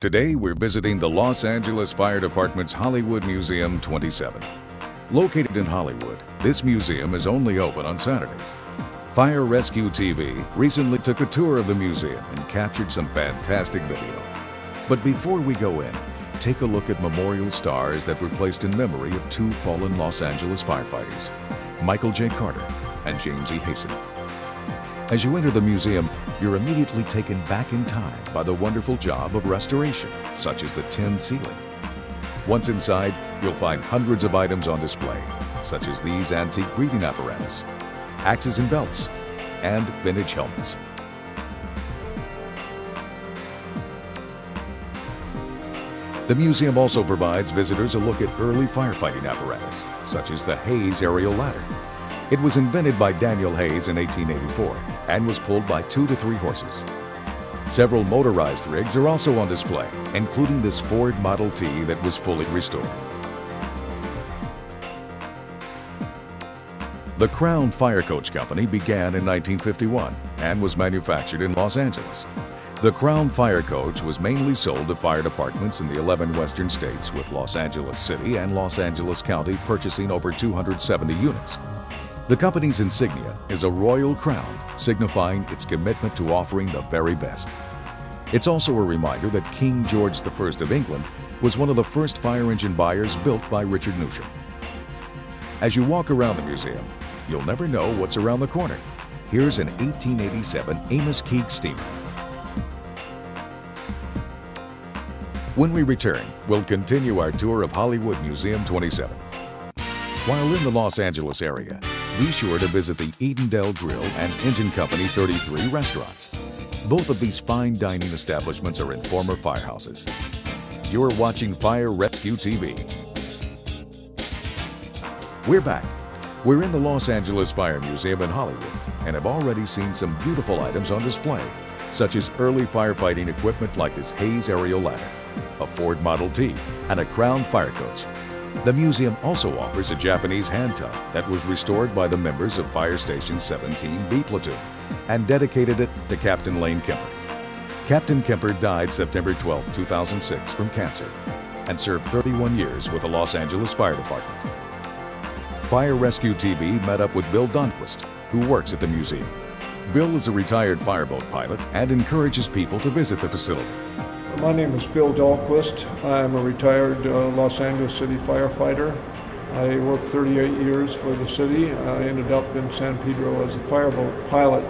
Today, we're visiting the Los Angeles Fire Department's Hollywood Museum 27. Located in Hollywood, this museum is only open on Saturdays. Fire Rescue TV recently took a tour of the museum and captured some fantastic video. But before we go in, take a look at memorial stars that were placed in memory of two fallen Los Angeles firefighters, Michael J. Carter and James E. Hasten. As you enter the museum, you're immediately taken back in time by the wonderful job of restoration, such as the tin ceiling. Once inside, you'll find hundreds of items on display, such as these antique breathing apparatus, axes and belts, and vintage helmets. The museum also provides visitors a look at early firefighting apparatus, such as the Hayes aerial ladder. It was invented by Daniel Hayes in 1884 and was pulled by 2 to 3 horses. Several motorized rigs are also on display, including this Ford Model T that was fully restored. The Crown Fire Coach Company began in 1951 and was manufactured in Los Angeles. The Crown Fire Coach was mainly sold to fire departments in the 11 western states, with Los Angeles City and Los Angeles County purchasing over 270 units. The company's insignia is a royal crown, signifying its commitment to offering the very best. It's also a reminder that King George I of England was one of the first fire engine buyers built by Richard Newsham. As you walk around the museum, you'll never know what's around the corner. Here's an 1887 Amos Keeg steamer. When we return, we'll continue our tour of Hollywood Museum 27. While in the Los Angeles area, be sure to visit the Edendale Grill and Engine Company 33 restaurants. Both of these fine dining establishments are in former firehouses. You're watching Fire Rescue TV. We're back. We're in the Los Angeles Fire Museum in Hollywood and have already seen some beautiful items on display, such as early firefighting equipment like this Hayes aerial ladder, a Ford Model T, and a Crown Fire Coach. The museum also offers a Japanese hand tug that was restored by the members of Fire Station 17B Platoon and dedicated it to Captain Lane Kemper. Captain Kemper died September 12, 2006 from cancer and served 31 years with the Los Angeles Fire Department. Fire Rescue TV met up with Bill Dalquist, who works at the museum. Bill is a retired fireboat pilot and encourages people to visit the facility. My name is Bill Dalquist. I'm a retired Los Angeles City firefighter. I worked 38 years for the city. I ended up in San Pedro as a fireboat pilot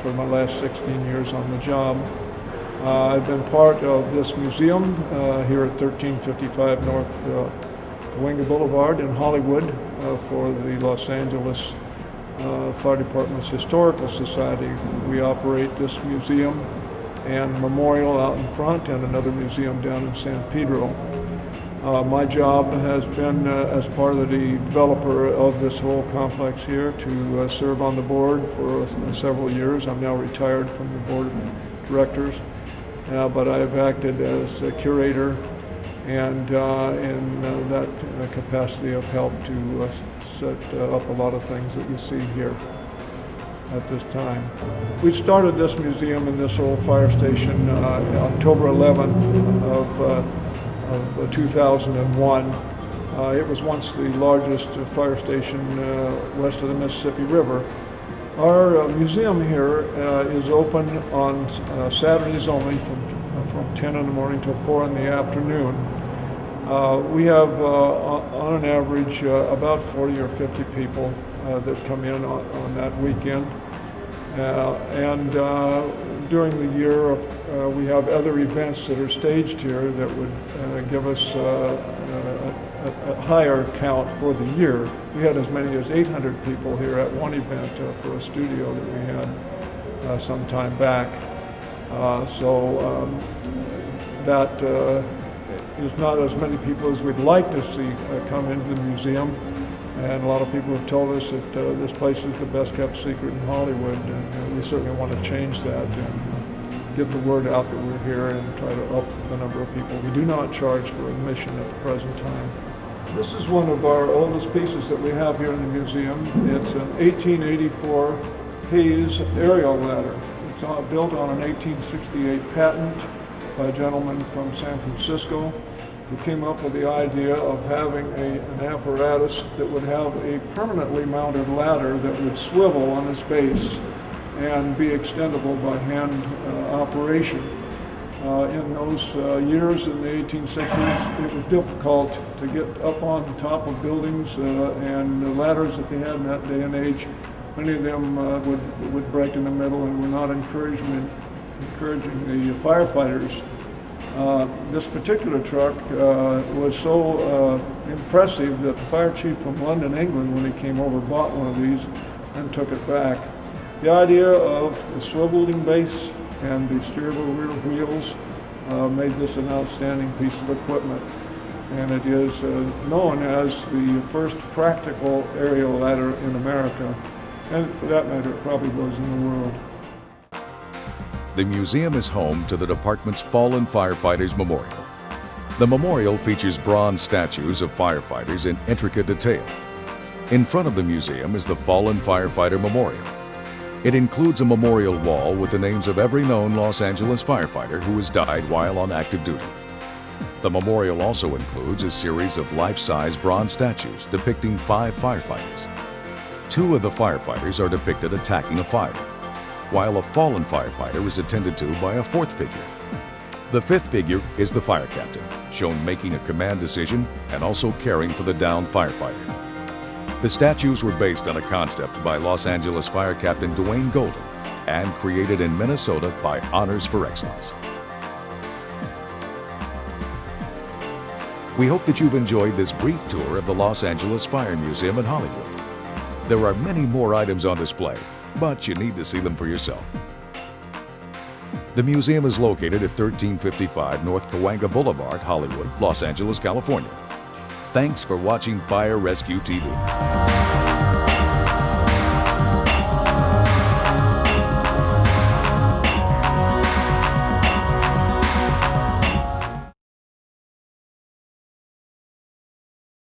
for my last 16 years on the job. I've been part of this museum here at 1355 North Cahuenga Boulevard in Hollywood for the Los Angeles Fire Department's Historical Society. We operate this museum and memorial out in front, and another museum down in San Pedro. My job has been, as part of the developer of this whole complex here, to serve on the board for several years. I'm now retired from the board of directors, but I've acted as a curator and in that capacity have helped to set up a lot of things that you see here at this time. We started this museum in this old fire station October 11th of 2001. It was once the largest fire station west of the Mississippi River. Our museum here is open on Saturdays only from 10 in the morning till 4 in the afternoon. We have on an average about 40 or 50 people that come in on that weekend. During the year, we have other events that are staged here that would give us a higher count for the year. We had as many as 800 people here at one event for a studio that we had some time back. That is not as many people as we'd like to see come into the museum. And a lot of people have told us that this place is the best kept secret in Hollywood, and we certainly want to change that and get the word out that we're here and try to up the number of people. We do not charge for admission at the present time. This is one of our oldest pieces that we have here in the museum. It's an 1884 Hayes aerial ladder. It's built on an 1868 patent by a gentleman from San Francisco who came up with the idea of having an apparatus that would have a permanently mounted ladder that would swivel on its base and be extendable by hand operation. In those years in the 1860s, it was difficult to get up on top of buildings, and the ladders that they had in that day and age, many of them would break in the middle and were not encouraging the firefighters. This particular truck was so impressive that the fire chief from London, England, when he came over, bought one of these and took it back. The idea of the swiveling base and the steerable rear wheels made this an outstanding piece of equipment. And it is known as the first practical aerial ladder in America. And for that matter, it probably was in the world. The museum is home to the department's Fallen Firefighters Memorial. The memorial features bronze statues of firefighters in intricate detail. In front of the museum is the Fallen Firefighter Memorial. It includes a memorial wall with the names of every known Los Angeles firefighter who has died while on active duty. The memorial also includes a series of life-size bronze statues depicting 5 firefighters. 2 of the firefighters are depicted attacking a fire, while a fallen firefighter is attended to by a 4th figure. The 5th figure is the fire captain, shown making a command decision and also caring for the downed firefighter. The statues were based on a concept by Los Angeles Fire Captain Dwayne Golden and created in Minnesota by Honors for Excellence. We hope that you've enjoyed this brief tour of the Los Angeles Fire Museum in Hollywood. There are many more items on display, but you need to see them for yourself. The museum is located at 1355 North Cahuenga Boulevard, Hollywood, Los Angeles, California. Thanks for watching Fire Rescue TV.